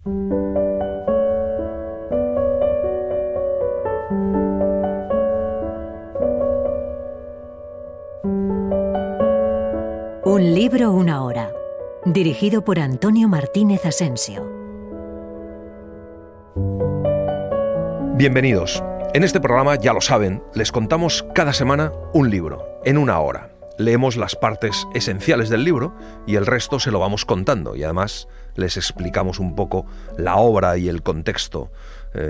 Un libro, una hora. Dirigido por Antonio Martínez Asensio. Bienvenidos. En este programa, ya lo saben, les contamos cada semana un libro, en una hora. Leemos las partes esenciales del libro y el resto se lo vamos contando. Y además les explicamos un poco la obra y el contexto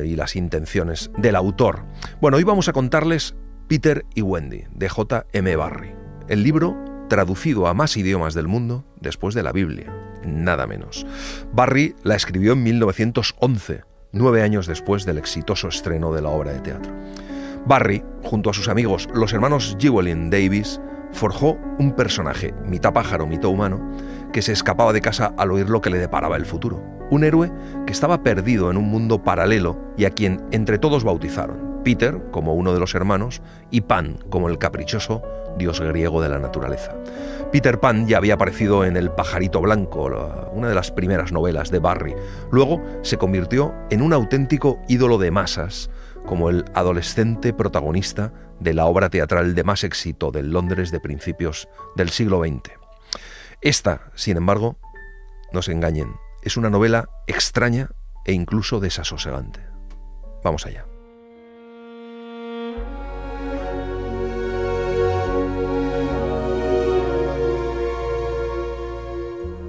y las intenciones del autor. Bueno, hoy vamos a contarles Peter y Wendy, de J.M. Barrie. El libro traducido a más idiomas del mundo después de la Biblia, nada menos. Barrie la escribió en 1911, 9 años después del exitoso estreno de la obra de teatro. Barrie, junto a sus amigos, los hermanos Llewellyn Davis, forjó un personaje, mitad pájaro, mitad humano, que se escapaba de casa al oír lo que le deparaba el futuro. Un héroe que estaba perdido en un mundo paralelo y a quien entre todos bautizaron. Peter, como uno de los hermanos, y Pan, como el caprichoso dios griego de la naturaleza. Peter Pan ya había aparecido en El pajarito blanco, una de las primeras novelas de Barrie. Luego se convirtió en un auténtico ídolo de masas, como el adolescente protagonista de la obra teatral de más éxito del Londres de principios del siglo XX. Esta, sin embargo, no se engañen, es una novela extraña e incluso desasosegante. Vamos allá.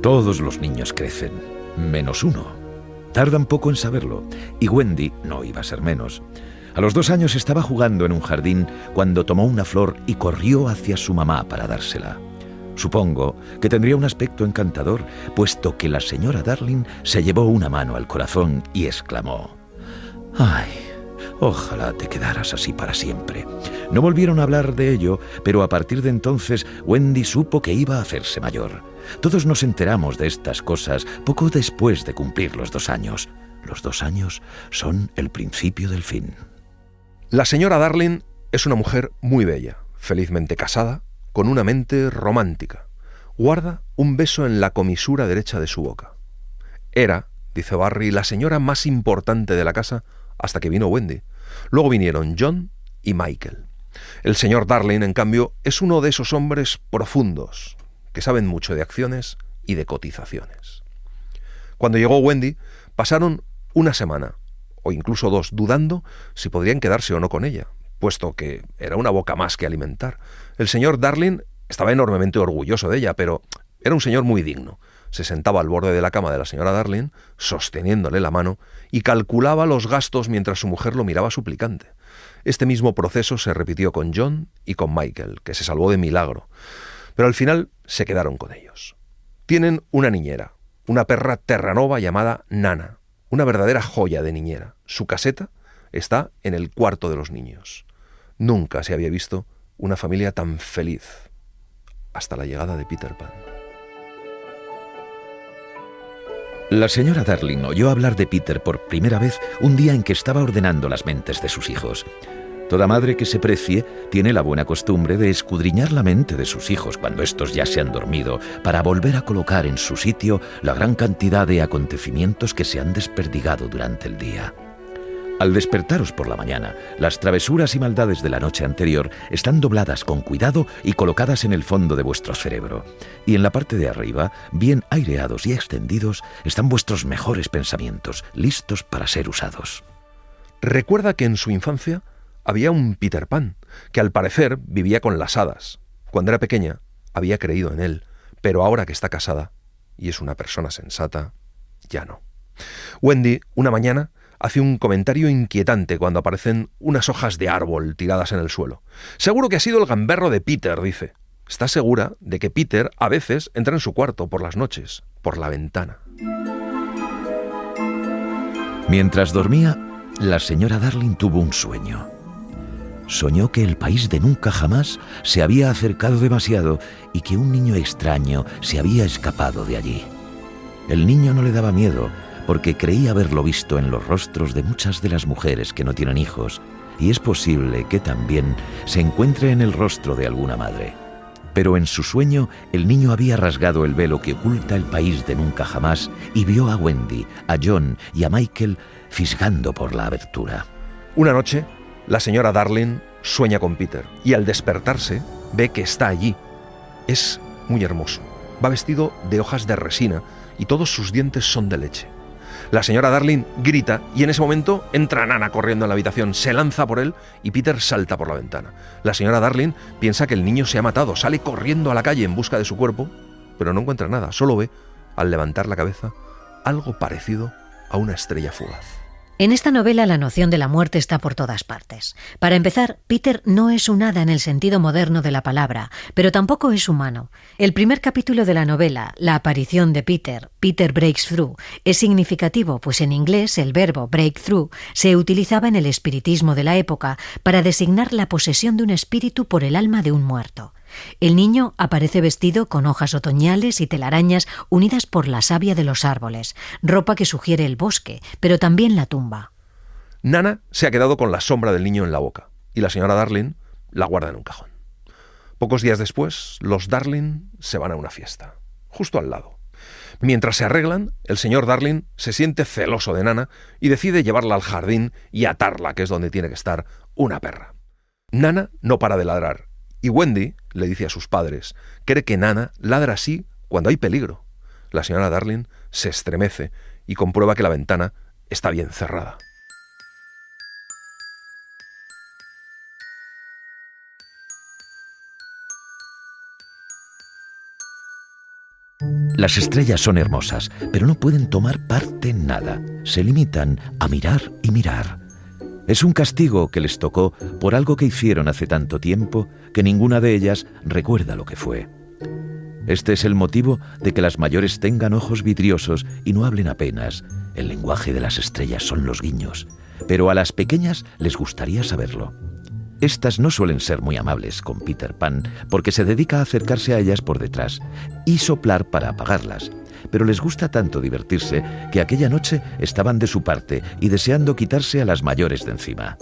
Todos los niños crecen, menos uno. Tardan poco en saberlo, y Wendy no iba a ser menos. A los 2 años estaba jugando en un jardín cuando tomó una flor y corrió hacia su mamá para dársela. Supongo que tendría un aspecto encantador, puesto que la señora Darling se llevó una mano al corazón y exclamó: «¡Ay! Ojalá te quedaras así para siempre». No volvieron a hablar de ello, pero a partir de entonces Wendy supo que iba a hacerse mayor. Todos nos enteramos de estas cosas poco después de cumplir los 2 años. Los 2 años son el principio del fin. La señora Darling es una mujer muy bella, felizmente casada, con una mente romántica. Guarda un beso en la comisura derecha de su boca. Era, dice Barrie, la señora más importante de la casa hasta que vino Wendy. Luego vinieron John y Michael. El señor Darling, en cambio, es uno de esos hombres profundos, que saben mucho de acciones y de cotizaciones. Cuando llegó Wendy, pasaron una semana, o incluso 2, dudando si podrían quedarse o no con ella, puesto que era una boca más que alimentar. El señor Darling estaba enormemente orgulloso de ella, pero era un señor muy digno. Se sentaba al borde de la cama de la señora Darling, sosteniéndole la mano, y calculaba los gastos mientras su mujer lo miraba suplicante. Este mismo proceso se repitió con John y con Michael, que se salvó de milagro. Pero al final se quedaron con ellos. Tienen una niñera, una perra terranova llamada Nana, una verdadera joya de niñera. Su caseta está en el cuarto de los niños. Nunca se había visto una familia tan feliz, hasta la llegada de Peter Pan. La señora Darling oyó hablar de Peter por primera vez un día en que estaba ordenando las mentes de sus hijos. Toda madre que se precie tiene la buena costumbre de escudriñar la mente de sus hijos cuando estos ya se han dormido, para volver a colocar en su sitio la gran cantidad de acontecimientos que se han desperdigado durante el día. Al despertaros por la mañana, las travesuras y maldades de la noche anterior están dobladas con cuidado y colocadas en el fondo de vuestro cerebro. Y en la parte de arriba, bien aireados y extendidos, están vuestros mejores pensamientos, listos para ser usados. Recuerda que en su infancia había un Peter Pan, que al parecer vivía con las hadas. Cuando era pequeña, había creído en él, pero ahora que está casada y es una persona sensata, ya no. Wendy, una mañana, hace un comentario inquietante cuando aparecen unas hojas de árbol tiradas en el suelo. Seguro que ha sido el gamberro de Peter, dice. Está segura de que Peter a veces entra en su cuarto por las noches, por la ventana. Mientras dormía, la señora Darling tuvo un sueño. Soñó que el país de nunca jamás se había acercado demasiado y que un niño extraño se había escapado de allí. El niño no le daba miedo, porque creía haberlo visto en los rostros de muchas de las mujeres que no tienen hijos, y es posible que también se encuentre en el rostro de alguna madre. Pero en su sueño, el niño había rasgado el velo que oculta el país de nunca jamás y vio a Wendy, a John y a Michael fisgando por la abertura. Una noche, la señora Darling sueña con Peter y al despertarse ve que está allí. Es muy hermoso. Va vestido de hojas de resina y todos sus dientes son de leche. La señora Darling grita y en ese momento entra Nana corriendo en la habitación, se lanza por él y Peter salta por la ventana. La señora Darling piensa que el niño se ha matado, sale corriendo a la calle en busca de su cuerpo, pero no encuentra nada, solo ve, al levantar la cabeza, algo parecido a una estrella fugaz. En esta novela la noción de la muerte está por todas partes. Para empezar, Peter no es un hada en el sentido moderno de la palabra, pero tampoco es humano. El primer capítulo de la novela, la aparición de Peter, Peter Breaks Through, es significativo, pues en inglés el verbo breakthrough se utilizaba en el espiritismo de la época para designar la posesión de un espíritu por el alma de un muerto. El niño aparece vestido con hojas otoñales y telarañas unidas por la savia de los árboles, ropa que sugiere el bosque, pero también la tumba. Nana se ha quedado con la sombra del niño en la boca y la señora Darling la guarda en un cajón. Pocos días después, los Darling se van a una fiesta, justo al lado. Mientras se arreglan, el señor Darling se siente celoso de Nana y decide llevarla al jardín y atarla, que es donde tiene que estar una perra. Nana no para de ladrar y Wendy le dice a sus padres, cree que Nana ladra así cuando hay peligro. La señora Darling se estremece y comprueba que la ventana está bien cerrada. Las estrellas son hermosas, pero no pueden tomar parte en nada. Se limitan a mirar y mirar. Es un castigo que les tocó por algo que hicieron hace tanto tiempo que ninguna de ellas recuerda lo que fue. Este es el motivo de que las mayores tengan ojos vidriosos y no hablen apenas. El lenguaje de las estrellas son los guiños, pero a las pequeñas les gustaría saberlo. Estas no suelen ser muy amables con Peter Pan porque se dedica a acercarse a ellas por detrás y soplar para apagarlas. Pero les gusta tanto divertirse que aquella noche estaban de su parte y deseando quitarse a las mayores de encima.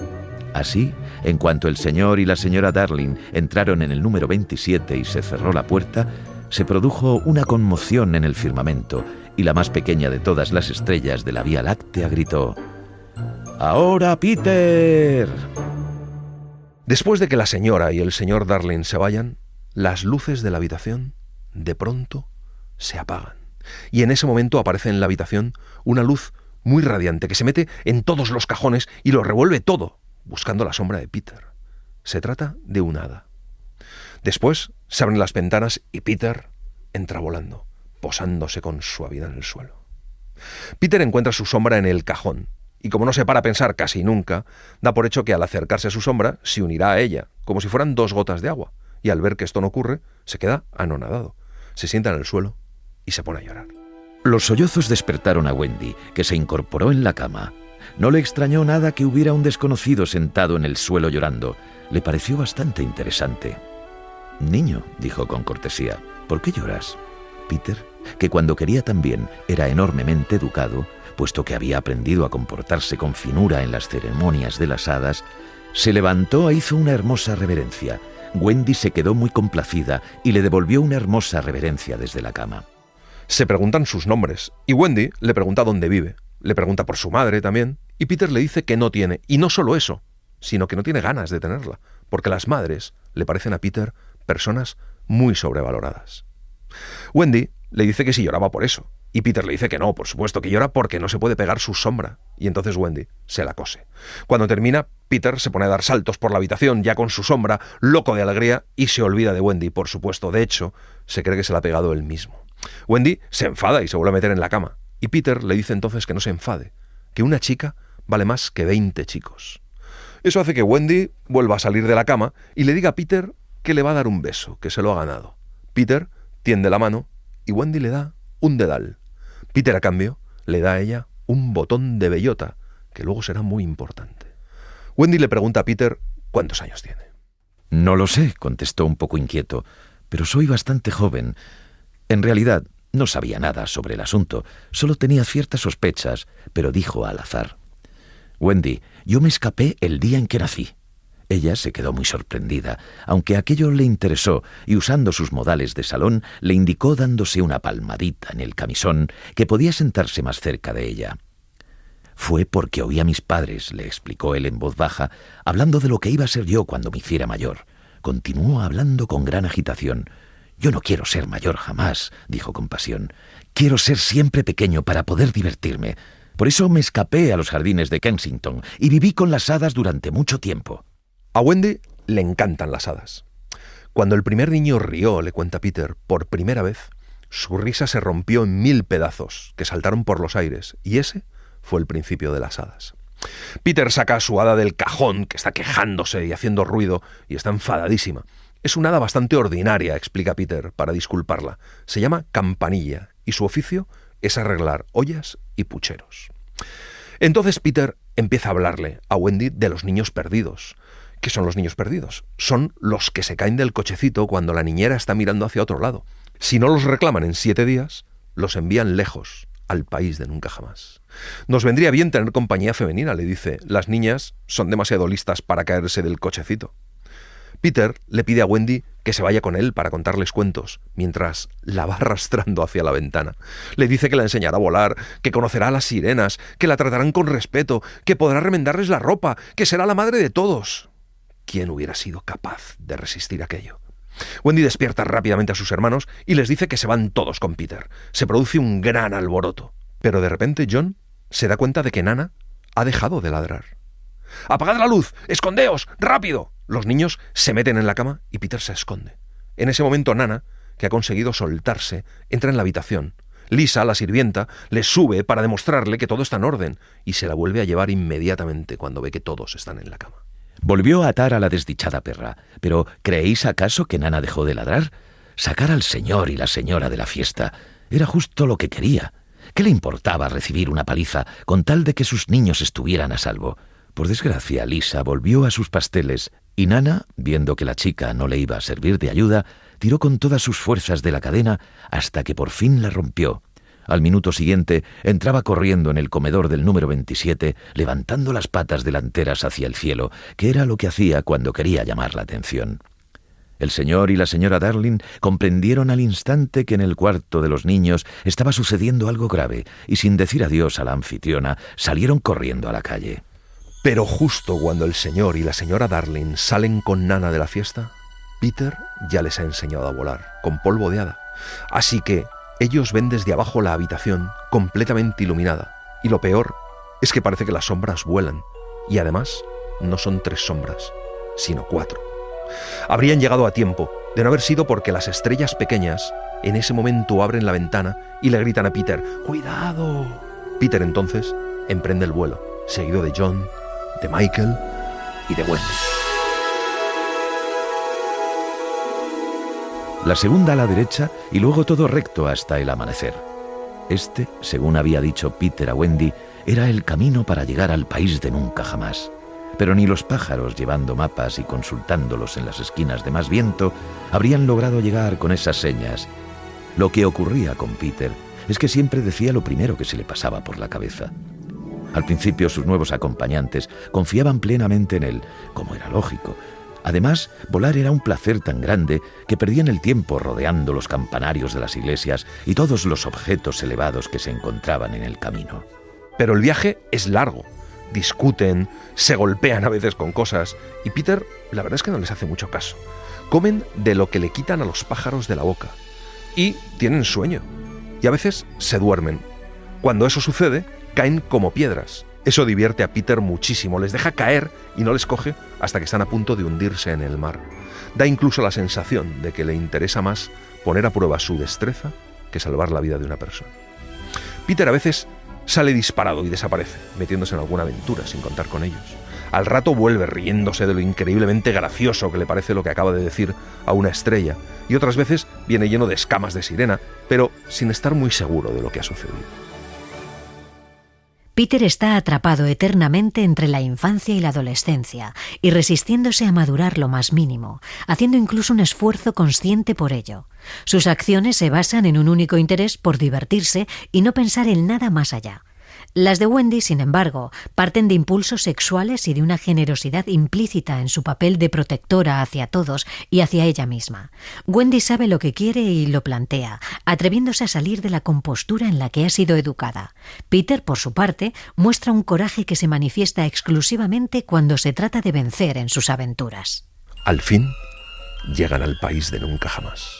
Así, en cuanto el señor y la señora Darling entraron en el número 27 y se cerró la puerta, se produjo una conmoción en el firmamento y la más pequeña de todas las estrellas de la Vía Láctea gritó: ¡Ahora, Peter! Después de que la señora y el señor Darling se vayan, las luces de la habitación, de pronto, se apagan. Y en ese momento aparece en la habitación una luz muy radiante que se mete en todos los cajones y lo revuelve todo, buscando la sombra de Peter. Se trata de un hada. Después se abren las ventanas y Peter entra volando, posándose con suavidad en el suelo. Peter encuentra su sombra en el cajón y como no se para a pensar casi nunca, da por hecho que al acercarse a su sombra se unirá a ella, como si fueran dos gotas de agua, y al ver que esto no ocurre, se queda anonadado. Se sienta en el suelo y se pone a llorar. Los sollozos despertaron a Wendy, que se incorporó en la cama. No le extrañó nada que hubiera un desconocido sentado en el suelo llorando. Le pareció bastante interesante. «Niño», dijo con cortesía, «¿por qué lloras?» Peter, que cuando quería también era enormemente educado, puesto que había aprendido a comportarse con finura en las ceremonias de las hadas, se levantó e hizo una hermosa reverencia. Wendy se quedó muy complacida y le devolvió una hermosa reverencia desde la cama. Se preguntan sus nombres, y Wendy le pregunta dónde vive, le pregunta por su madre también, y Peter le dice que no tiene, y no solo eso, sino que no tiene ganas de tenerla, porque las madres le parecen a Peter personas muy sobrevaloradas. Wendy le dice que si lloraba por eso, y Peter le dice que no, por supuesto que llora porque no se puede pegar su sombra, y entonces Wendy se la cose. Cuando termina, Peter se pone a dar saltos por la habitación ya con su sombra, loco de alegría, y se olvida de Wendy, por supuesto. De hecho, se cree que se la ha pegado él mismo. Wendy se enfada y se vuelve a meter en la cama, y Peter le dice entonces que no se enfade, que una chica vale más que 20 chicos. Eso hace que Wendy vuelva a salir de la cama y le diga a Peter que le va a dar un beso, que se lo ha ganado. Peter tiende la mano y Wendy le da un dedal. Peter, a cambio, le da a ella un botón de bellota, que luego será muy importante. Wendy le pregunta a Peter cuántos años tiene. «No lo sé», contestó un poco inquieto, «pero soy bastante joven». En realidad, no sabía nada sobre el asunto, solo tenía ciertas sospechas, pero dijo al azar: «Wendy, yo me escapé el día en que nací. Ella se quedó muy sorprendida, aunque aquello le interesó, y usando sus modales de salón, le indicó dándose una palmadita en el camisón que podía sentarse más cerca de ella. «Fue porque oí a mis padres», le explicó él en voz baja, «hablando de lo que iba a ser yo cuando me hiciera mayor». Continuó hablando con gran agitación. «Yo no quiero ser mayor jamás», dijo con pasión. «Quiero ser siempre pequeño para poder divertirme. Por eso me escapé a los jardines de Kensington y viví con las hadas durante mucho tiempo». A Wendy le encantan las hadas. Cuando el primer niño rió, le cuenta Peter, por primera vez, su risa se rompió en 1000 pedazos que saltaron por los aires, y ese fue el principio de las hadas. Peter saca a su hada del cajón, que está quejándose y haciendo ruido, y está enfadadísima. Es una hada bastante ordinaria, explica Peter, para disculparla. Se llama Campanilla, y su oficio es arreglar ollas y pucheros. Entonces Peter empieza a hablarle a Wendy de los niños perdidos. ¿Qué son los niños perdidos? Son los que se caen del cochecito cuando la niñera está mirando hacia otro lado. Si no los reclaman en 7 días, los envían lejos, al país de nunca jamás. Nos vendría bien tener compañía femenina, le dice. Las niñas son demasiado listas para caerse del cochecito. Peter le pide a Wendy que se vaya con él para contarles cuentos, mientras la va arrastrando hacia la ventana. Le dice que la enseñará a volar, que conocerá a las sirenas, que la tratarán con respeto, que podrá remendarles la ropa, que será la madre de todos. ¿Quién hubiera sido capaz de resistir aquello? Wendy despierta rápidamente a sus hermanos y les dice que se van todos con Peter. Se produce un gran alboroto. Pero de repente John se da cuenta de que Nana ha dejado de ladrar. «¡Apagad la luz! ¡Escondeos! ¡Rápido!». Los niños se meten en la cama y Peter se esconde. En ese momento Nana, que ha conseguido soltarse, entra en la habitación. Lisa, la sirvienta, le sube para demostrarle que todo está en orden y se la vuelve a llevar inmediatamente cuando ve que todos están en la cama. Volvió a atar a la desdichada perra. ¿Pero creéis acaso que Nana dejó de ladrar? Sacar al señor y la señora de la fiesta era justo lo que quería. ¿Qué le importaba recibir una paliza con tal de que sus niños estuvieran a salvo? Por desgracia, Lisa volvió a sus pasteles y Nana, viendo que la chica no le iba a servir de ayuda, tiró con todas sus fuerzas de la cadena hasta que por fin la rompió. Al minuto siguiente entraba corriendo en el comedor del número 27, levantando las patas delanteras hacia el cielo, que era lo que hacía cuando quería llamar la atención. El señor y la señora Darling comprendieron al instante que en el cuarto de los niños estaba sucediendo algo grave y sin decir adiós a la anfitriona salieron corriendo a la calle. Pero justo cuando el señor y la señora Darling salen con Nana de la fiesta, Peter ya les ha enseñado a volar, con polvo de hada. Así que ellos ven desde abajo la habitación completamente iluminada. Y lo peor es que parece que las sombras vuelan. Y además, no son 3 sombras, sino 4. Habrían llegado a tiempo, de no haber sido porque las estrellas pequeñas en ese momento abren la ventana y le gritan a Peter: ¡cuidado! Peter entonces emprende el vuelo, seguido de John, de Michael y de Wendy. La segunda a la derecha y luego todo recto hasta el amanecer. Este, según había dicho Peter a Wendy, era el camino para llegar al país de nunca jamás. Pero ni los pájaros, llevando mapas y consultándolos en las esquinas de más viento, habrían logrado llegar con esas señas. Lo que ocurría con Peter es que siempre decía lo primero que se le pasaba por la cabeza. Al principio sus nuevos acompañantes confiaban plenamente en él, como era lógico. Además, volar era un placer tan grande que perdían el tiempo rodeando los campanarios de las iglesias y todos los objetos elevados que se encontraban en el camino. Pero el viaje es largo. Discuten, se golpean a veces con cosas, y Peter, la verdad es que no les hace mucho caso. Comen de lo que le quitan a los pájaros de la boca. Y tienen sueño. Y a veces se duermen. Cuando eso sucede, caen como piedras. Eso divierte a Peter muchísimo, les deja caer y no les coge hasta que están a punto de hundirse en el mar. Da incluso la sensación de que le interesa más poner a prueba su destreza que salvar la vida de una persona. Peter a veces sale disparado y desaparece, metiéndose en alguna aventura sin contar con ellos. Al rato vuelve riéndose de lo increíblemente gracioso que le parece lo que acaba de decir a una estrella, y otras veces viene lleno de escamas de sirena, pero sin estar muy seguro de lo que ha sucedido. Peter está atrapado eternamente entre la infancia y la adolescencia y resistiéndose a madurar lo más mínimo, haciendo incluso un esfuerzo consciente por ello. Sus acciones se basan en un único interés por divertirse y no pensar en nada más allá. Las de Wendy, sin embargo, parten de impulsos sexuales y de una generosidad implícita en su papel de protectora hacia todos y hacia ella misma. Wendy sabe lo que quiere y lo plantea, atreviéndose a salir de la compostura en la que ha sido educada. Peter, por su parte, muestra un coraje que se manifiesta exclusivamente cuando se trata de vencer en sus aventuras. Al fin, llegan al país de nunca jamás.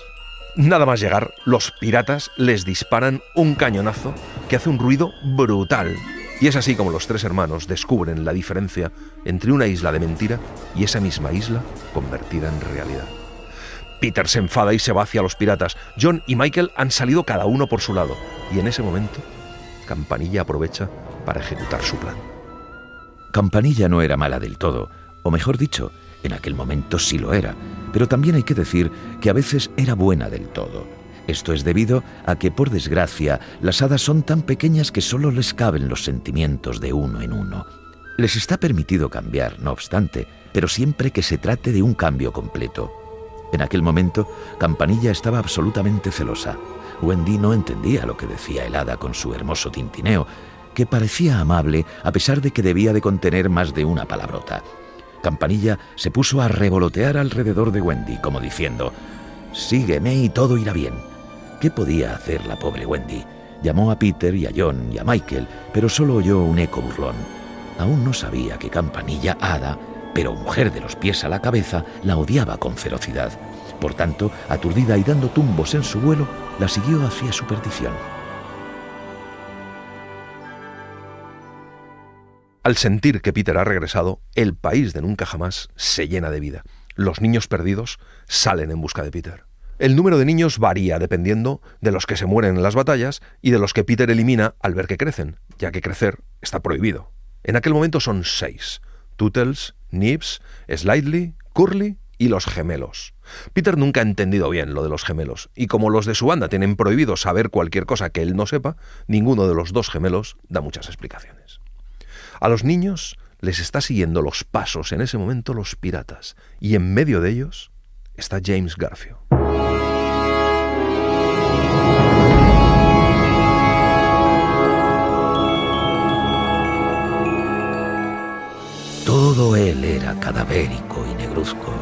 Nada más llegar, los piratas les disparan un cañonazo que hace un ruido brutal. Y es así como los tres hermanos descubren la diferencia entre una isla de mentira y esa misma isla convertida en realidad. Peter se enfada y se va hacia los piratas. John y Michael han salido cada uno por su lado. Y en ese momento, Campanilla aprovecha para ejecutar su plan. Campanilla no era mala del todo, o mejor dicho, en aquel momento sí lo era, pero también hay que decir que a veces era buena del todo. Esto es debido a que, por desgracia, las hadas son tan pequeñas que solo les caben los sentimientos de uno en uno. Les está permitido cambiar, no obstante, pero siempre que se trate de un cambio completo. En aquel momento, Campanilla estaba absolutamente celosa. Wendy no entendía lo que decía el hada con su hermoso tintineo, que parecía amable a pesar de que debía de contener más de una palabrota. Campanilla se puso a revolotear alrededor de Wendy, como diciendo: «Sígueme y todo irá bien». ¿Qué podía hacer la pobre Wendy? Llamó a Peter y a John y a Michael, pero solo oyó un eco burlón. Aún no sabía que Campanilla, hada, pero mujer de los pies a la cabeza, la odiaba con ferocidad. Por tanto, aturdida y dando tumbos en su vuelo, la siguió hacia su perdición. Al sentir que Peter ha regresado, el país de nunca jamás se llena de vida. Los niños perdidos salen en busca de Peter. El número de niños varía dependiendo de los que se mueren en las batallas y de los que Peter elimina al ver que crecen, ya que crecer está prohibido. En aquel momento son 6: Tootles, Nibs, Slightly, Curly y los gemelos. Peter nunca ha entendido bien lo de los gemelos, y como los de su banda tienen prohibido saber cualquier cosa que él no sepa, ninguno de los 2 gemelos da muchas explicaciones. A los niños les está siguiendo los pasos en ese momento los piratas, y en medio de ellos está James Garfio. Todo él era cadavérico y negruzco.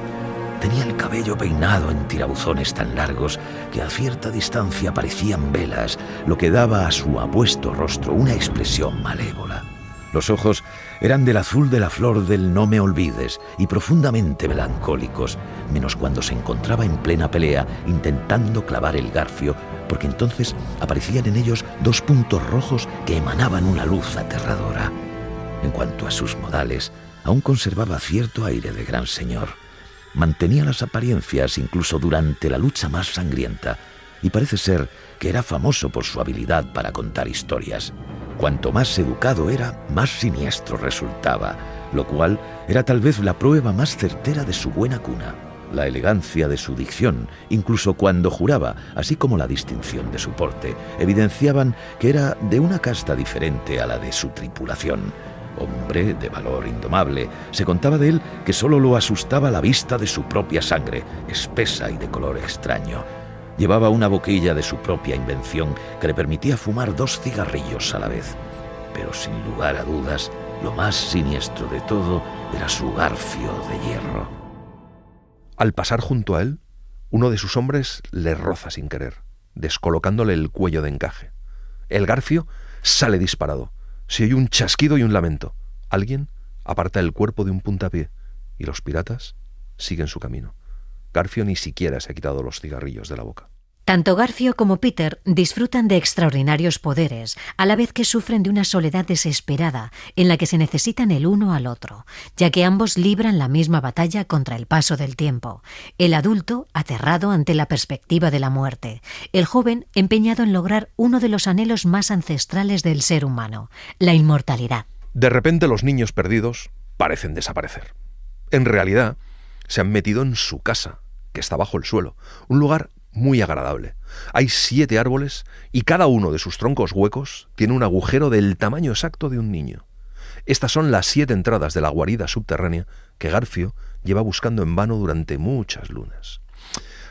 Tenía el cabello peinado en tirabuzones tan largos que a cierta distancia parecían velas, lo que daba a su apuesto rostro una expresión malévola. Los ojos eran del azul de la flor del no me olvides y profundamente melancólicos, menos cuando se encontraba en plena pelea intentando clavar el garfio, porque entonces aparecían en ellos 2 puntos rojos que emanaban una luz aterradora. En cuanto a sus modales, aún conservaba cierto aire de gran señor. Mantenía las apariencias incluso durante la lucha más sangrienta, y parece ser que era famoso por su habilidad para contar historias. Cuanto más educado era, más siniestro resultaba, lo cual era tal vez la prueba más certera de su buena cuna. La elegancia de su dicción, incluso cuando juraba, así como la distinción de su porte, evidenciaban que era de una casta diferente a la de su tripulación. Hombre de valor indomable, se contaba de él que solo lo asustaba la vista de su propia sangre, espesa y de color extraño. Llevaba una boquilla de su propia invención que le permitía fumar 2 cigarrillos a la vez. Pero sin lugar a dudas, lo más siniestro de todo era su garfio de hierro. Al pasar junto a él, uno de sus hombres le roza sin querer, descolocándole el cuello de encaje. El garfio sale disparado. Se oye un chasquido y un lamento. Alguien aparta el cuerpo de un puntapié y los piratas siguen su camino. Garfio ni siquiera se ha quitado los cigarrillos de la boca. Tanto Garfio como Peter disfrutan de extraordinarios poderes, a la vez que sufren de una soledad desesperada en la que se necesitan el uno al otro, ya que ambos libran la misma batalla contra el paso del tiempo. El adulto, aterrado ante la perspectiva de la muerte. El joven, empeñado en lograr uno de los anhelos más ancestrales del ser humano, la inmortalidad. De repente los niños perdidos parecen desaparecer. En realidad, se han metido en su casa, que está bajo el suelo, un lugar muy agradable. Hay 7 árboles y cada uno de sus troncos huecos tiene un agujero del tamaño exacto de un niño. Estas son las 7 entradas de la guarida subterránea que Garfio lleva buscando en vano durante muchas lunas.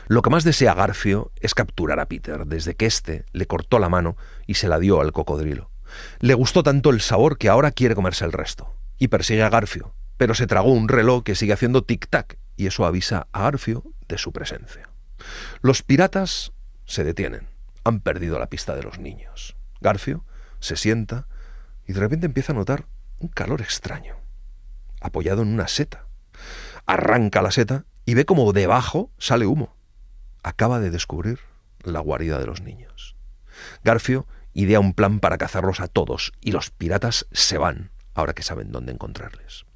Lo que más desea Garfio es capturar a Peter desde que éste le cortó la mano y se la dio al cocodrilo. Le gustó tanto el sabor que ahora quiere comerse el resto. Y persigue a Garfio, pero se tragó un reloj que sigue haciendo tic-tac, y eso avisa a Garfio de su presencia. Los piratas se detienen. Han perdido la pista de los niños. Garfio se sienta y de repente empieza a notar un calor extraño, apoyado en una seta. Arranca la seta y ve como debajo sale humo. Acaba de descubrir la guarida de los niños. Garfio idea un plan para cazarlos a todos y los piratas se van, ahora que saben dónde encontrarles.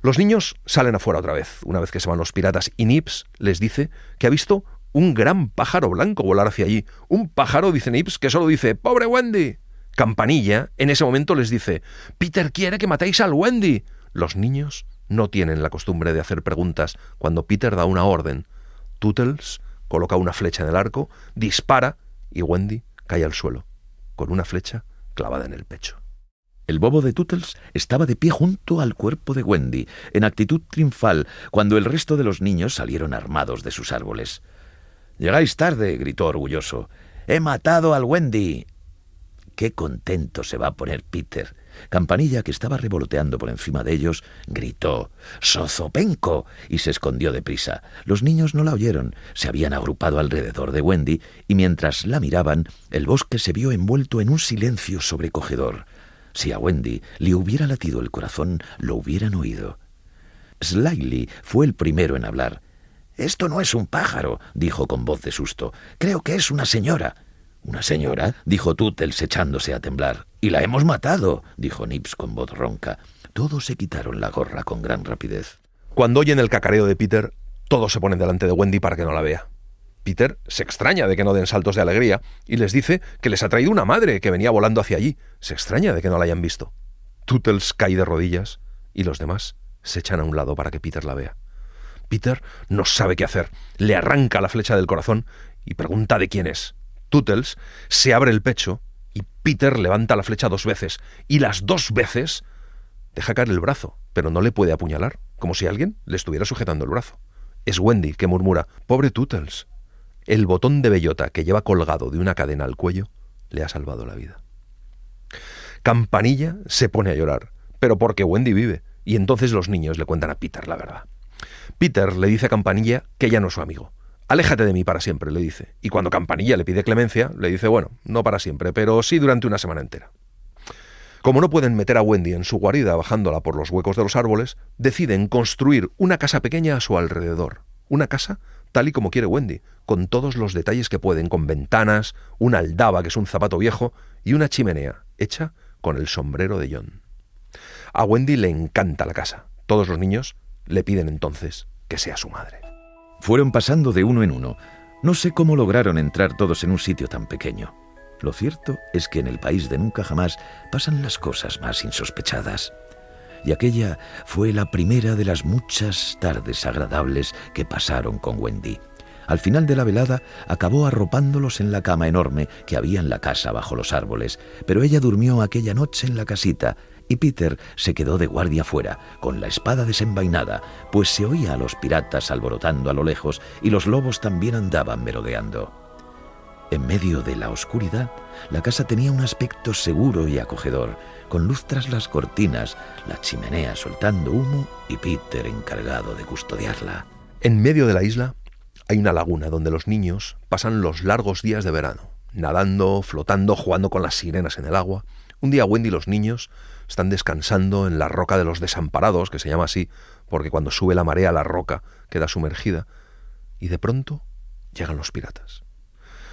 Los niños salen afuera otra vez, una vez que se van los piratas, y Nips les dice que ha visto un gran pájaro blanco volar hacia allí. Un pájaro, dice Nips, que solo dice ¡pobre Wendy! Campanilla, en ese momento les dice ¡Peter quiere que matéis al Wendy! Los niños no tienen la costumbre de hacer preguntas cuando Peter da una orden. Tootles coloca una flecha en el arco, dispara y Wendy cae al suelo, con una flecha clavada en el pecho. El bobo de Tootles estaba de pie junto al cuerpo de Wendy, en actitud triunfal, cuando el resto de los niños salieron armados de sus árboles. «Llegáis tarde», gritó orgulloso. «He matado al Wendy». Qué contento se va a poner Peter. Campanilla, que estaba revoloteando por encima de ellos, gritó «¡Zozopenco!» y se escondió deprisa. Los niños no la oyeron, se habían agrupado alrededor de Wendy, y mientras la miraban, el bosque se vio envuelto en un silencio sobrecogedor. Si a Wendy le hubiera latido el corazón, lo hubieran oído. Slyly fue el primero en hablar. «Esto no es un pájaro», dijo con voz de susto. «Creo que es una señora». «¿Una señora?», dijo Tootles echándose a temblar. «Y la hemos matado», dijo Nips con voz ronca. Todos se quitaron la gorra con gran rapidez. Cuando oyen el cacareo de Peter, todos se ponen delante de Wendy para que no la vea. Peter se extraña de que no den saltos de alegría y les dice que les ha traído una madre que venía volando hacia allí. Se extraña de que no la hayan visto. Tootles cae de rodillas y los demás se echan a un lado para que Peter la vea. Peter no sabe qué hacer. Le arranca la flecha del corazón y pregunta de quién es. Tootles se abre el pecho y Peter levanta la flecha 2 veces y las 2 veces deja caer el brazo, pero no le puede apuñalar, como si alguien le estuviera sujetando el brazo. Es Wendy, que murmura «¡Pobre Tootles!». El botón de bellota que lleva colgado de una cadena al cuello le ha salvado la vida. Campanilla se pone a llorar, pero porque Wendy vive, y entonces los niños le cuentan a Peter la verdad. Peter le dice a Campanilla que ya no es su amigo. «Aléjate de mí para siempre», le dice. Y cuando Campanilla le pide clemencia, le dice «bueno, no para siempre, pero sí durante una semana entera». Como no pueden meter a Wendy en su guarida bajándola por los huecos de los árboles, deciden construir una casa pequeña a su alrededor. Una casa tal y como quiere Wendy, con todos los detalles que pueden, con ventanas, una aldaba que es un zapato viejo y una chimenea hecha con el sombrero de John. A Wendy le encanta la casa. Todos los niños le piden entonces que sea su madre. Fueron pasando de uno en uno. No sé cómo lograron entrar todos en un sitio tan pequeño. Lo cierto es que en el país de nunca jamás pasan las cosas más insospechadas. Y aquella fue la primera de las muchas tardes agradables que pasaron con Wendy. Al final de la velada acabó arropándolos en la cama enorme que había en la casa bajo los árboles, pero ella durmió aquella noche en la casita y Peter se quedó de guardia fuera, con la espada desenvainada, pues se oía a los piratas alborotando a lo lejos y los lobos también andaban merodeando. En medio de la oscuridad, la casa tenía un aspecto seguro y acogedor, con luz tras las cortinas, la chimenea soltando humo y Peter encargado de custodiarla. En medio de la isla hay una laguna donde los niños pasan los largos días de verano, nadando, flotando, jugando con las sirenas en el agua. Un día Wendy y los niños están descansando en la roca de los desamparados, que se llama así, porque cuando sube la marea la roca queda sumergida, y de pronto llegan los piratas.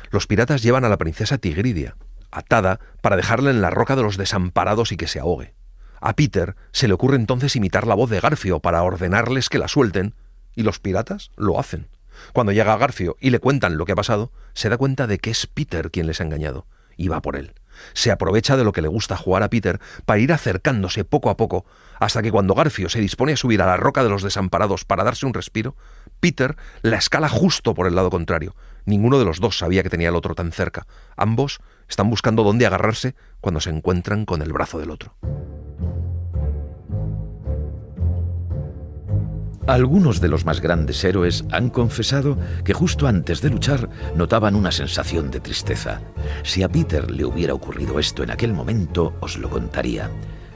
Los piratas llevan a la princesa Tigridia, atada para dejarla en la roca de los desamparados y que se ahogue. A Peter se le ocurre entonces imitar la voz de Garfio para ordenarles que la suelten, y los piratas lo hacen. Cuando llega Garfio y le cuentan lo que ha pasado, se da cuenta de que es Peter quien les ha engañado, y va por él. Se aprovecha de lo que le gusta jugar a Peter para ir acercándose poco a poco, hasta que cuando Garfio se dispone a subir a la roca de los desamparados para darse un respiro, Peter la escala justo por el lado contrario. Ninguno de los dos sabía que tenía al otro tan cerca. Ambos están buscando dónde agarrarse cuando se encuentran con el brazo del otro. Algunos de los más grandes héroes han confesado que justo antes de luchar notaban una sensación de tristeza. Si a Peter le hubiera ocurrido esto en aquel momento, os lo contaría.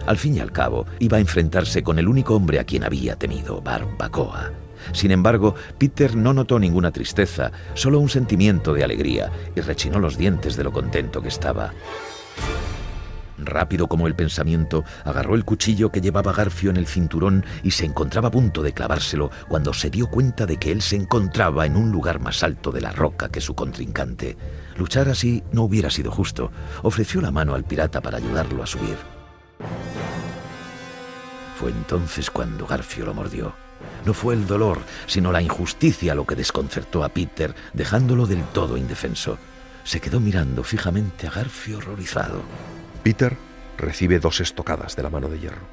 Al fin y al cabo, iba a enfrentarse con el único hombre a quien había temido, Barbacoa. Sin embargo, Peter no notó ninguna tristeza, solo un sentimiento de alegría, y rechinó los dientes de lo contento que estaba. Rápido como el pensamiento, agarró el cuchillo que llevaba Garfio en el cinturón y se encontraba a punto de clavárselo cuando se dio cuenta de que él se encontraba en un lugar más alto de la roca que su contrincante. Luchar así no hubiera sido justo. Ofreció la mano al pirata para ayudarlo a subir. Fue entonces cuando Garfio lo mordió. No fue el dolor, sino la injusticia lo que desconcertó a Peter, dejándolo del todo indefenso. Se quedó mirando fijamente a Garfio horrorizado. Peter recibe 2 estocadas de la mano de hierro.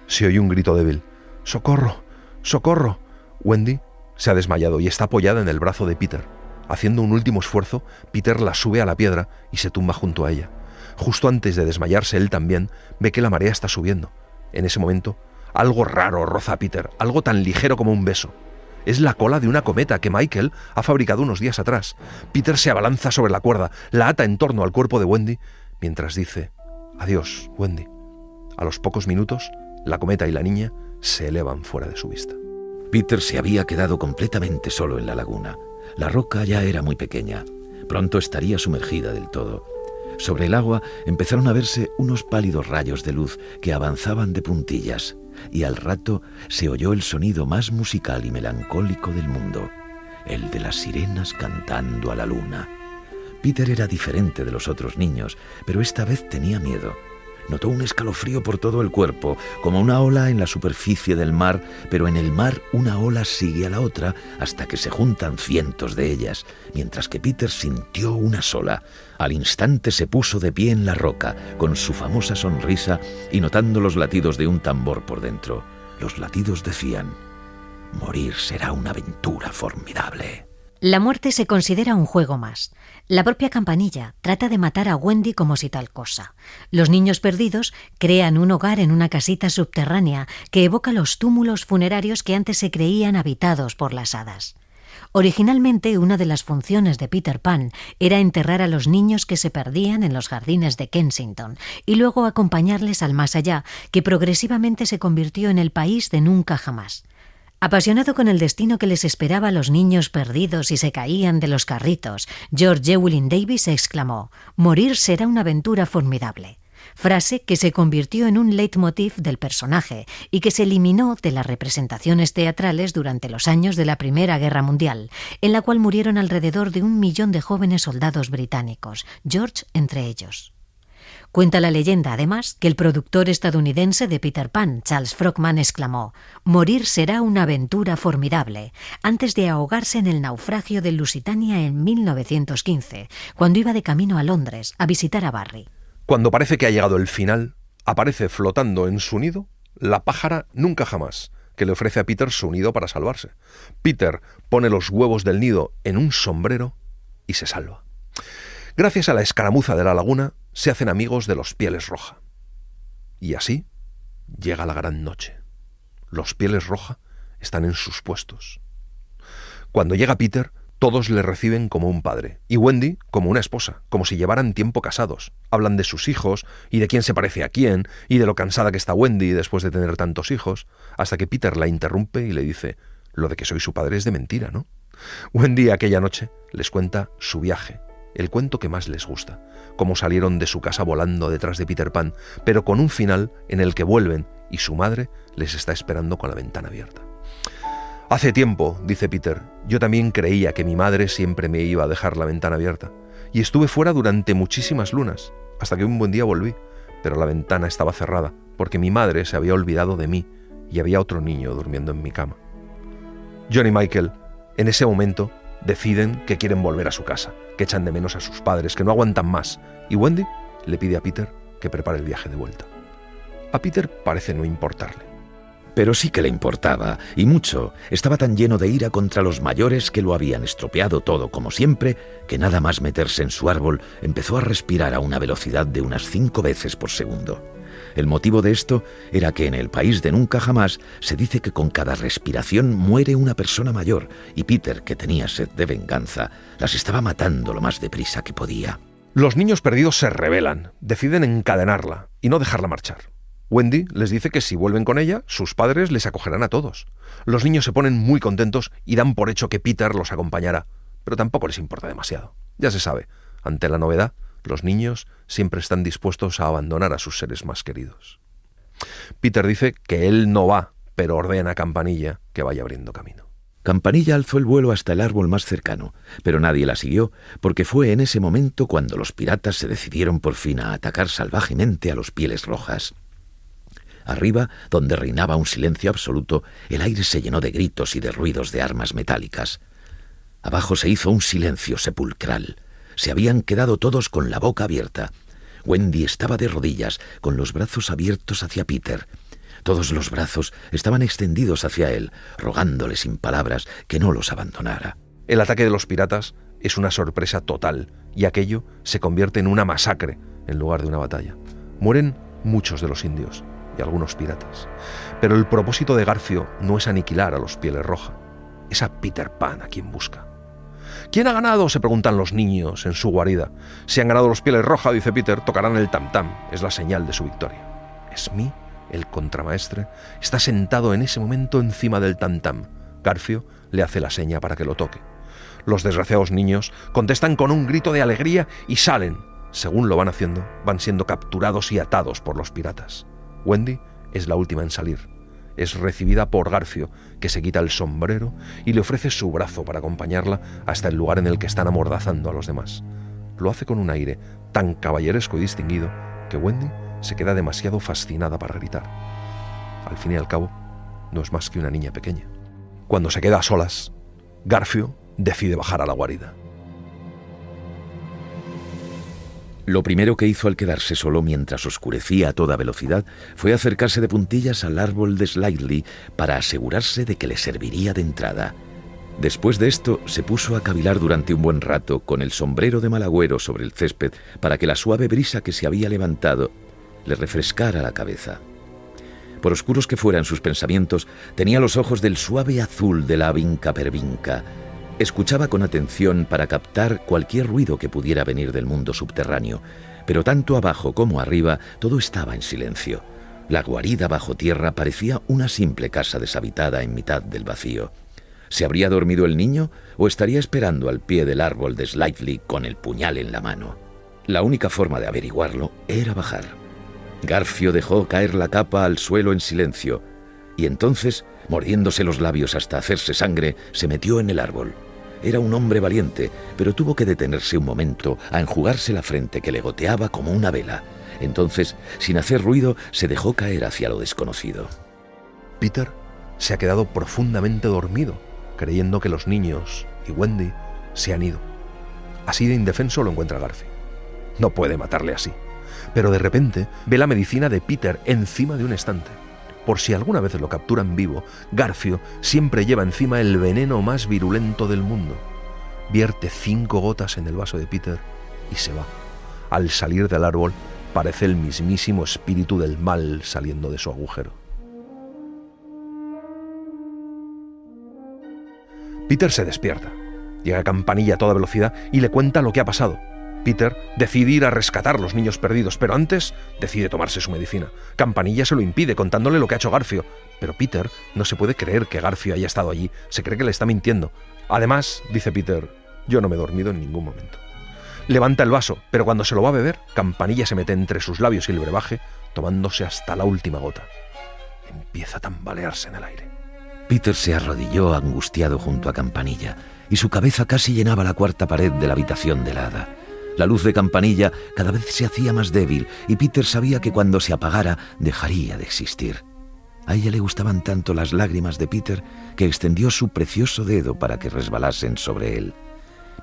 Se oye un grito débil. ¡Socorro! ¡Socorro! Wendy se ha desmayado y está apoyada en el brazo de Peter. Haciendo un último esfuerzo, Peter la sube a la piedra y se tumba junto a ella. Justo antes de desmayarse él también, ve que la marea está subiendo. En ese momento, algo raro roza a Peter, algo tan ligero como un beso. Es la cola de una cometa que Michael ha fabricado unos días atrás. Peter se abalanza sobre la cuerda, la ata en torno al cuerpo de Wendy, mientras dice: «Adiós, Wendy». A los pocos minutos, la cometa y la niña se elevan fuera de su vista. Peter se había quedado completamente solo en la laguna. La roca ya era muy pequeña. Pronto estaría sumergida del todo. Sobre el agua empezaron a verse unos pálidos rayos de luz que avanzaban de puntillas, y al rato se oyó el sonido más musical y melancólico del mundo, el de las sirenas cantando a la luna. Peter era diferente de los otros niños, pero esta vez tenía miedo. Notó un escalofrío por todo el cuerpo, como una ola en la superficie del mar, pero en el mar una ola sigue a la otra hasta que se juntan cientos de ellas, mientras que Peter sintió una sola. Al instante se puso de pie en la roca, con su famosa sonrisa y notando los latidos de un tambor por dentro. Los latidos decían: «Morir será una aventura formidable». La muerte se considera un juego más. La propia campanilla trata de matar a Wendy como si tal cosa. Los niños perdidos crean un hogar en una casita subterránea que evoca los túmulos funerarios que antes se creían habitados por las hadas. Originalmente, una de las funciones de Peter Pan era enterrar a los niños que se perdían en los jardines de Kensington y luego acompañarles al más allá, que progresivamente se convirtió en el país de nunca jamás. Apasionado con el destino que les esperaba a los niños perdidos y se caían de los carritos, George Llewellyn Davis exclamó: «Morir será una aventura formidable», frase que se convirtió en un leitmotiv del personaje y que se eliminó de las representaciones teatrales durante los años de la Primera Guerra Mundial, en la cual murieron alrededor de 1 millón de jóvenes soldados británicos, George entre ellos. Cuenta la leyenda, además, que el productor estadounidense de Peter Pan, Charles Frogman, exclamó: «Morir será una aventura formidable», antes de ahogarse en el naufragio del Lusitania en 1915, cuando iba de camino a Londres a visitar a Barry. Cuando parece que ha llegado el final, aparece flotando en su nido la pájara Nunca Jamás, que le ofrece a Peter su nido para salvarse. Peter pone los huevos del nido en un sombrero y se salva. Gracias a la escaramuza de la laguna, se hacen amigos de los Pieles Roja. Y así llega la gran noche. Los Pieles Roja están en sus puestos. Cuando llega Peter, todos le reciben como un padre, y Wendy como una esposa, como si llevaran tiempo casados. Hablan de sus hijos, y de quién se parece a quién, y de lo cansada que está Wendy después de tener tantos hijos, hasta que Peter la interrumpe y le dice: «Lo de que soy su padre es de mentira, ¿no?». Wendy aquella noche les cuenta su viaje, el cuento que más les gusta, cómo salieron de su casa volando detrás de Peter Pan, pero con un final en el que vuelven y su madre les está esperando con la ventana abierta. «Hace tiempo», dice Peter, «yo también creía que mi madre siempre me iba a dejar la ventana abierta, y estuve fuera durante muchísimas lunas, hasta que un buen día volví, pero la ventana estaba cerrada, porque mi madre se había olvidado de mí y había otro niño durmiendo en mi cama». John y Michael, en ese momento, deciden que quieren volver a su casa, que echan de menos a sus padres, que no aguantan más, y Wendy le pide a Peter que prepare el viaje de vuelta. A Peter parece no importarle. Pero sí que le importaba, y mucho. Estaba tan lleno de ira contra los mayores que lo habían estropeado todo como siempre, que nada más meterse en su árbol empezó a respirar a una velocidad de unas 5 veces por segundo. El motivo de esto era que en el país de nunca jamás se dice que con cada respiración muere una persona mayor, y Peter, que tenía sed de venganza, las estaba matando lo más deprisa que podía. Los niños perdidos se rebelan, deciden encadenarla y no dejarla marchar. Wendy les dice que si vuelven con ella, sus padres les acogerán a todos. Los niños se ponen muy contentos y dan por hecho que Peter los acompañará, pero tampoco les importa demasiado. Ya se sabe, ante la novedad, los niños siempre están dispuestos a abandonar a sus seres más queridos. Peter dice que él no va, pero ordena a Campanilla que vaya abriendo camino. Campanilla alzó el vuelo hasta el árbol más cercano, pero nadie la siguió, porque fue en ese momento cuando los piratas se decidieron por fin a atacar salvajemente a los Pieles Rojas. Arriba, donde reinaba un silencio absoluto, el aire se llenó de gritos y de ruidos de armas metálicas. Abajo se hizo un silencio sepulcral. Se habían quedado todos con la boca abierta. Wendy estaba de rodillas, con los brazos abiertos hacia Peter. Todos los brazos estaban extendidos hacia él, rogándole sin palabras que no los abandonara. El ataque de los piratas es una sorpresa total, y aquello se convierte en una masacre en lugar de una batalla. Mueren muchos de los indios y algunos piratas. Pero el propósito de Garfio no es aniquilar a los Pieles Rojas, es a Peter Pan a quien busca. ¿Quién ha ganado?, se preguntan los niños en su guarida. Si han ganado los Pieles Rojas, dice Peter, tocarán el tam-tam, es la señal de su victoria. Smee, el contramaestre, está sentado en ese momento encima del tam-tam. Garfio le hace la seña para que lo toque. Los desgraciados niños contestan con un grito de alegría y salen. Según lo van haciendo, van siendo capturados y atados por los piratas. Wendy es la última en salir. Es recibida por Garfio, que se quita el sombrero y le ofrece su brazo para acompañarla hasta el lugar en el que están amordazando a los demás. Lo hace con un aire tan caballeresco y distinguido que Wendy se queda demasiado fascinada para gritar. Al fin y al cabo, no es más que una niña pequeña. Cuando se queda a solas, Garfio decide bajar a la guarida. Lo primero que hizo al quedarse solo mientras oscurecía a toda velocidad fue acercarse de puntillas al árbol de Slightly para asegurarse de que le serviría de entrada. Después de esto, se puso a cavilar durante un buen rato con el sombrero de mal agüero sobre el césped para que la suave brisa que se había levantado le refrescara la cabeza. Por oscuros que fueran sus pensamientos, tenía los ojos del suave azul de la vinca pervinca. Escuchaba con atención para captar cualquier ruido que pudiera venir del mundo subterráneo, pero tanto abajo como arriba todo estaba en silencio. La guarida bajo tierra parecía una simple casa deshabitada en mitad del vacío. ¿Se habría dormido el niño o estaría esperando al pie del árbol de Slightly con el puñal en la mano? La única forma de averiguarlo era bajar. Garfio dejó caer la capa al suelo en silencio, y entonces, mordiéndose los labios hasta hacerse sangre, se metió en el árbol. Era un hombre valiente, pero tuvo que detenerse un momento a enjugarse la frente que le goteaba como una vela. Entonces, sin hacer ruido, se dejó caer hacia lo desconocido. Peter se ha quedado profundamente dormido, creyendo que los niños y Wendy se han ido. Así de indefenso lo encuentra Garfio. No puede matarle así. Pero de repente ve la medicina de Peter encima de un estante. Por si alguna vez lo capturan vivo, Garfio siempre lleva encima el veneno más virulento del mundo. Vierte 5 gotas en el vaso de Peter y se va. Al salir del árbol, parece el mismísimo espíritu del mal saliendo de su agujero. Peter se despierta. Llega a Campanilla a toda velocidad y le cuenta lo que ha pasado. Peter decide ir a rescatar los niños perdidos, pero antes decide tomarse su medicina. Campanilla se lo impide contándole lo que ha hecho Garfio, pero Peter no se puede creer que Garfio haya estado allí, se cree que le está mintiendo. Además, dice Peter, yo no me he dormido en ningún momento. Levanta el vaso, pero cuando se lo va a beber, Campanilla se mete entre sus labios y el brebaje, tomándose hasta la última gota. Empieza a tambalearse en el aire. Peter se arrodilló angustiado junto a Campanilla, y su cabeza casi llenaba la cuarta pared de la habitación de la hada. La luz de Campanilla cada vez se hacía más débil y Peter sabía que cuando se apagara dejaría de existir. A ella le gustaban tanto las lágrimas de Peter que extendió su precioso dedo para que resbalasen sobre él.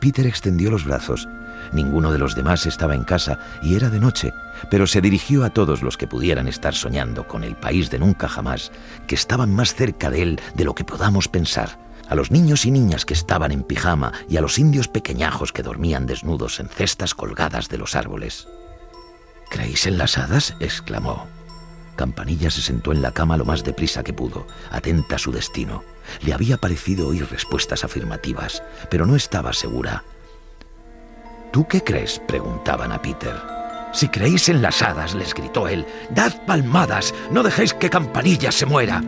Peter extendió los brazos. Ninguno de los demás estaba en casa y era de noche, pero se dirigió a todos los que pudieran estar soñando con el país de nunca jamás, que estaban más cerca de él de lo que podamos pensar. A los niños y niñas que estaban en pijama y a los indios pequeñajos que dormían desnudos en cestas colgadas de los árboles. ¿Creéis en las hadas?, exclamó. Campanilla se sentó en la cama lo más deprisa que pudo, atenta a su destino. Le había parecido oír respuestas afirmativas, pero no estaba segura. ¿Tú qué crees?, preguntaban a Peter. «Si creéis en las hadas», les gritó él, «dad palmadas, no dejéis que Campanilla se muera».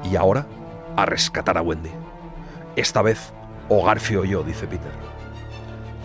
Y ahora, a rescatar a Wendy. Esta vez, o Garfio o yo, dice Peter.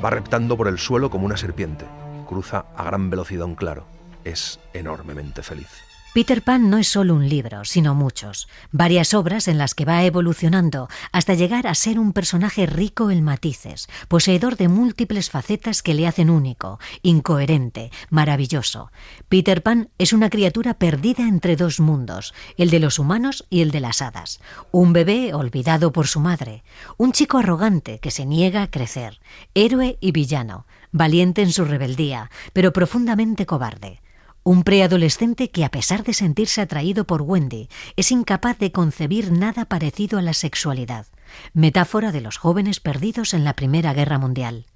Va reptando por el suelo como una serpiente. Cruza a gran velocidad un claro. Es enormemente feliz. Peter Pan no es solo un libro, sino muchos. Varias obras en las que va evolucionando hasta llegar a ser un personaje rico en matices, poseedor de múltiples facetas que le hacen único, incoherente, maravilloso. Peter Pan es una criatura perdida entre dos mundos, el de los humanos y el de las hadas. Un bebé olvidado por su madre. Un chico arrogante que se niega a crecer. Héroe y villano. Valiente en su rebeldía, pero profundamente cobarde. Un preadolescente que, a pesar de sentirse atraído por Wendy, es incapaz de concebir nada parecido a la sexualidad. Metáfora de los jóvenes perdidos en la Primera Guerra Mundial.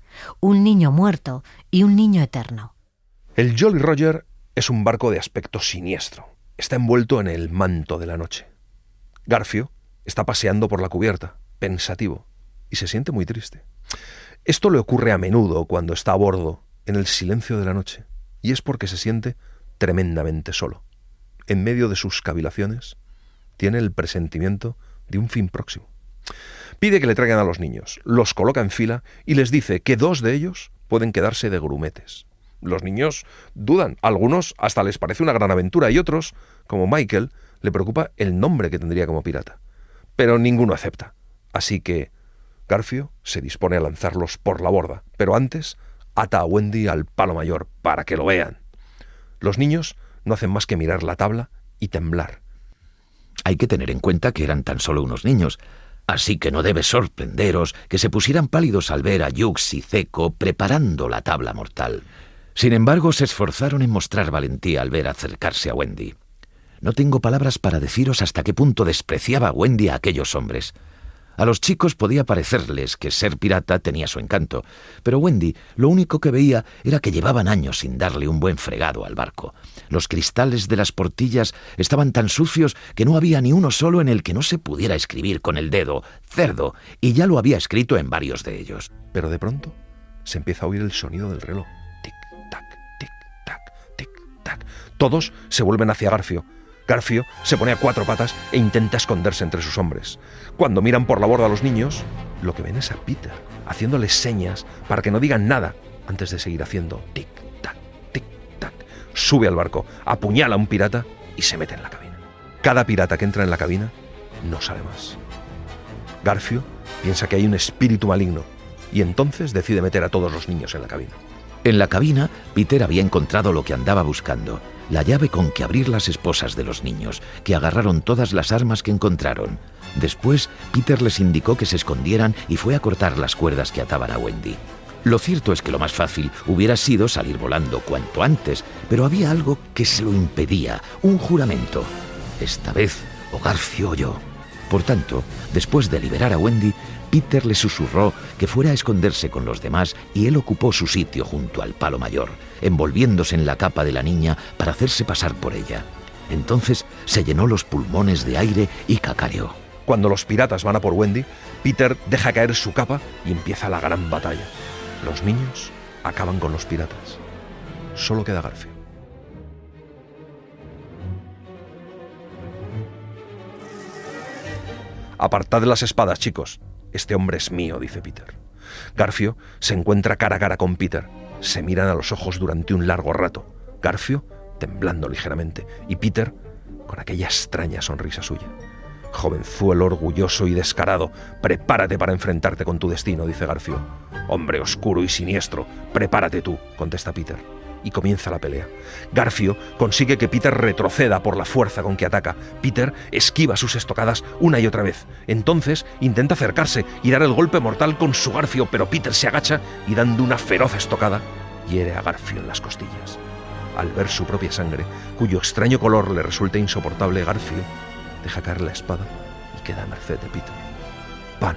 Un niño muerto y un niño eterno. El Jolly Roger es un barco de aspecto siniestro. Está envuelto en el manto de la noche. Garfio está paseando por la cubierta, pensativo, y se siente muy triste. Esto le ocurre a menudo cuando está a bordo, en el silencio de la noche, y es porque se siente tremendamente solo. En medio de sus cavilaciones, tiene el presentimiento de un fin próximo. Pide que le traigan a los niños, los coloca en fila y les dice que 2 de ellos pueden quedarse de grumetes. Los niños dudan, algunos hasta les parece una gran aventura y otros, como Michael, le preocupa el nombre que tendría como pirata. Pero ninguno acepta, así que Garfio se dispone a lanzarlos por la borda, pero antes ata a Wendy al palo mayor para que lo vean. Los niños no hacen más que mirar la tabla y temblar. Hay que tener en cuenta que eran tan solo unos niños, así que no debe sorprenderos que se pusieran pálidos al ver a Jux y Zeco preparando la tabla mortal. Sin embargo, se esforzaron en mostrar valentía al ver acercarse a Wendy. No tengo palabras para deciros hasta qué punto despreciaba Wendy a aquellos hombres. A los chicos podía parecerles que ser pirata tenía su encanto, pero Wendy lo único que veía era que llevaban años sin darle un buen fregado al barco. Los cristales de las portillas estaban tan sucios que no había ni uno solo en el que no se pudiera escribir con el dedo «cerdo», y ya lo había escrito en varios de ellos. Pero de pronto se empieza a oír el sonido del reloj. Tic-tac, tic-tac, tic-tac. Todos se vuelven hacia Garfio. Garfio se pone a 4 patas e intenta esconderse entre sus hombres. Cuando miran por la borda a los niños, lo que ven es a Peter, haciéndoles señas para que no digan nada antes de seguir haciendo tic-tac, tic-tac. Sube al barco, apuñala a un pirata y se mete en la cabina. Cada pirata que entra en la cabina no sale más. Garfio piensa que hay un espíritu maligno y entonces decide meter a todos los niños en la cabina. En la cabina, Peter había encontrado lo que andaba buscando, la llave con que abrir las esposas de los niños, que agarraron todas las armas que encontraron. Después, Peter les indicó que se escondieran y fue a cortar las cuerdas que ataban a Wendy. Lo cierto es que lo más fácil hubiera sido salir volando cuanto antes, pero había algo que se lo impedía, un juramento. Esta vez, o Garfio o yo. Por tanto, después de liberar a Wendy, Peter le susurró que fuera a esconderse con los demás y él ocupó su sitio junto al palo mayor, envolviéndose en la capa de la niña para hacerse pasar por ella. Entonces se llenó los pulmones de aire y cacareó. Cuando los piratas van a por Wendy, Peter deja caer su capa y empieza la gran batalla. Los niños acaban con los piratas. Solo queda Garfio. Apartad las espadas, chicos. Este hombre es mío, dice Peter. Garfio se encuentra cara a cara con Peter. Se miran a los ojos durante un largo rato. Garfio temblando ligeramente y Peter con aquella extraña sonrisa suya. Jovenzuelo orgulloso y descarado, prepárate para enfrentarte con tu destino, dice Garfio. Hombre oscuro y siniestro, prepárate tú, contesta Peter. Y comienza la pelea. Garfio consigue que Peter retroceda por la fuerza con que ataca. Peter esquiva sus estocadas una y otra vez. Entonces intenta acercarse y dar el golpe mortal con su garfio, pero Peter se agacha y, dando una feroz estocada, hiere a Garfio en las costillas. Al ver su propia sangre, cuyo extraño color le resulta insoportable, Garfio deja caer la espada y queda a merced de Peter. «Pan,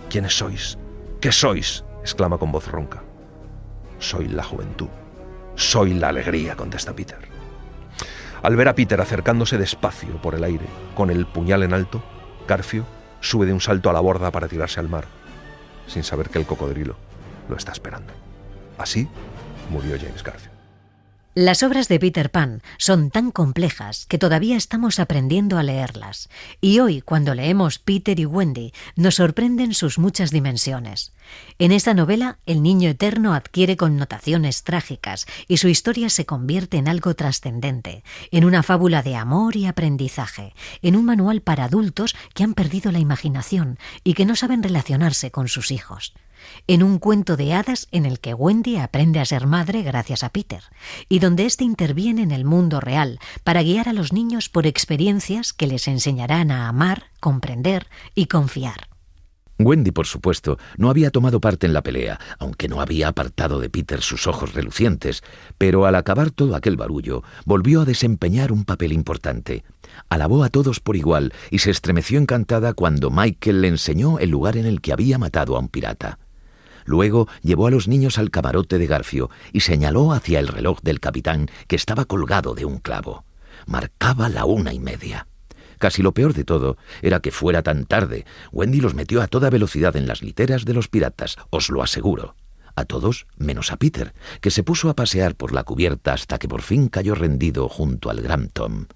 ¿quiénes sois? ¿Qué sois?», exclama con voz ronca. «Soy la juventud. Soy la alegría», contesta Peter. Al ver a Peter acercándose despacio por el aire, con el puñal en alto, Garfio sube de un salto a la borda para tirarse al mar, sin saber que el cocodrilo lo está esperando. Así murió James Garfield. Las obras de Peter Pan son tan complejas que todavía estamos aprendiendo a leerlas. Y hoy, cuando leemos Peter y Wendy, nos sorprenden sus muchas dimensiones. En esta novela, el niño eterno adquiere connotaciones trágicas y su historia se convierte en algo trascendente, en una fábula de amor y aprendizaje, en un manual para adultos que han perdido la imaginación y que no saben relacionarse con sus hijos. En un cuento de hadas en el que Wendy aprende a ser madre gracias a Peter, y donde éste interviene en el mundo real para guiar a los niños por experiencias que les enseñarán a amar, comprender y confiar. Wendy, por supuesto, no había tomado parte en la pelea, aunque no había apartado de Peter sus ojos relucientes, pero al acabar todo aquel barullo, volvió a desempeñar un papel importante. Alabó a todos por igual y se estremeció encantada cuando Michael le enseñó el lugar en el que había matado a un pirata. Luego llevó a los niños al camarote de Garfio y señaló hacia el reloj del capitán que estaba colgado de un clavo. Marcaba la 1:30. Casi lo peor de todo era que fuera tan tarde. Wendy los metió a toda velocidad en las literas de los piratas, os lo aseguro. A todos menos a Peter, que se puso a pasear por la cubierta hasta que por fin cayó rendido junto al gran Tom.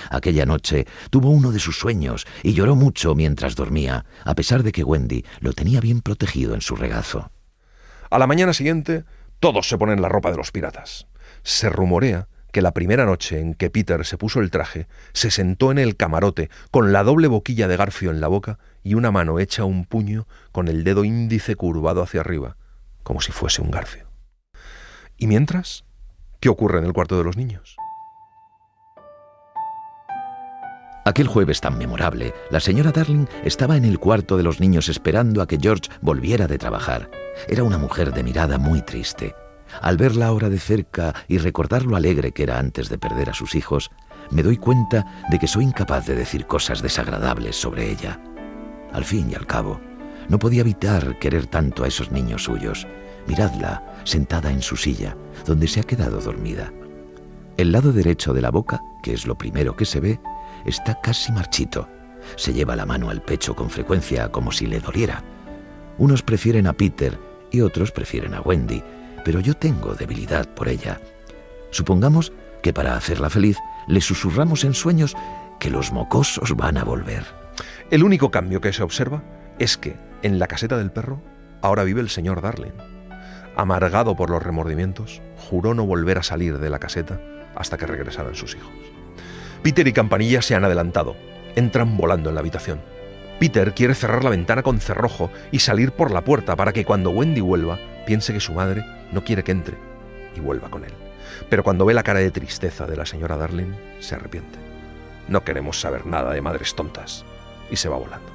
Aquella noche tuvo uno de sus sueños y lloró mucho mientras dormía, a pesar de que Wendy lo tenía bien protegido en su regazo. A la mañana siguiente, todos se ponen la ropa de los piratas. Se rumorea que la primera noche en que Peter se puso el traje, se sentó en el camarote con la doble boquilla de Garfio en la boca y una mano hecha un puño con el dedo índice curvado hacia arriba, como si fuese un garfio. ¿Y mientras? ¿Qué ocurre en el cuarto de los niños? Aquel jueves tan memorable, la señora Darling estaba en el cuarto de los niños esperando a que George volviera de trabajar. Era una mujer de mirada muy triste. Al verla ahora de cerca y recordar lo alegre que era antes de perder a sus hijos, me doy cuenta de que soy incapaz de decir cosas desagradables sobre ella. Al fin y al cabo, no podía evitar querer tanto a esos niños suyos. Miradla, sentada en su silla, donde se ha quedado dormida. El lado derecho de la boca, que es lo primero que se ve, está casi marchito. Se lleva la mano al pecho con frecuencia como si le doliera. Unos prefieren a Peter y otros prefieren a Wendy, pero yo tengo debilidad por ella. Supongamos que para hacerla feliz le susurramos en sueños que los mocosos van a volver. El único cambio que se observa es que en la caseta del perro ahora vive el señor Darling. Amargado por los remordimientos, juró no volver a salir de la caseta hasta que regresaran sus hijos. Peter y Campanilla se han adelantado. Entran volando en la habitación. Peter quiere cerrar la ventana con cerrojo y salir por la puerta para que cuando Wendy vuelva piense que su madre no quiere que entre y vuelva con él. Pero cuando ve la cara de tristeza de la señora Darling, se arrepiente. No queremos saber nada de madres tontas. Y se va volando.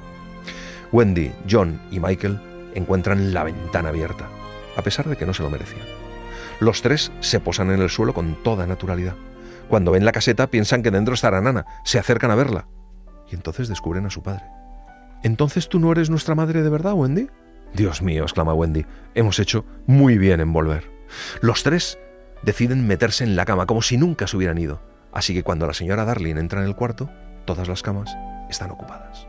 Wendy, John y Michael encuentran la ventana abierta, a pesar de que no se lo merecían. Los tres se posan en el suelo con toda naturalidad. Cuando ven la caseta piensan que dentro estará Nana, se acercan a verla y entonces descubren a su padre. ¿Entonces tú no eres nuestra madre de verdad, Wendy? Dios mío, exclama Wendy, hemos hecho muy bien en volver. Los tres deciden meterse en la cama como si nunca se hubieran ido, así que cuando la señora Darling entra en el cuarto, todas las camas están ocupadas.